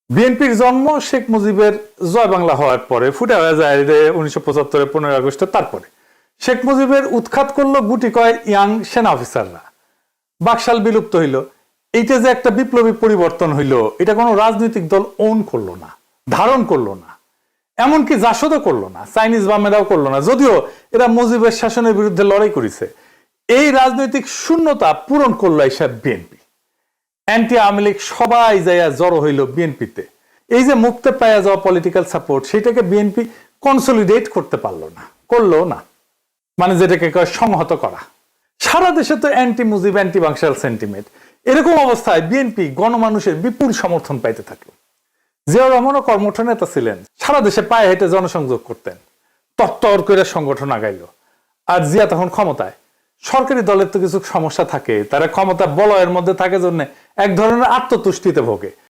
বিএনপির জন্ম শেখ মুজিবের জয় বাংলা হওয়ার পরে ফুটে হয়ে যায় 1975 15 আগস্টে। তারপরে শেখ মুজিবের উৎখাত করলো গুটি কয় ইয়াং সেনা অফিসাররা। বাকশাল বিলুপ্ত হইল। এইটা যে একটা বিপ্লবী পরিবর্তন হইল, এটা কোনো রাজনৈতিক দল ওন করলো না, ধারণ করলো না, এমনকি জাসদও করলো না, চাইনিজ বামেরাও করলো না, যদিও এরা মুজিবের শাসনের বিরুদ্ধে লড়াই করেছে। এই রাজনৈতিক শূন্যতা পূরণ করলো এইসব বিএনপি। অ্যান্টি আওয়ামী লীগ সবাই যাইয়া জড়ো হইল বিএনপিতে। এই যে মুক্তে পাইয়া যাওয়া পলিটিক্যাল সাপোর্ট, সেটাকে বিএনপি কনসলিডেট করতে পারলো না, করলো না, মানে যেটাকে কয় সংহত করা। সারা দেশে তো anti Mujib anti Baksal sentiment. এরকম অবস্থায় বিএনপি গণমানুষের বিপুল সমর্থন পাইতে থাকলো। জিয়াউর রহমানও কর্মঠ নেতা ছিলেন, সারা দেশে পায়ে হেঁটে জনসংযোগ করতেন, তত্তর করে সংগঠন আগাইল। আর জিয়া তখন ক্ষমতায়। সরকারি দলের তো কিছু সমস্যা থাকে, তারা ক্ষমতা বলয়ের মধ্যে থাকে জন্য এক ধরনের আত্মতুষ্টিতে ভোগে।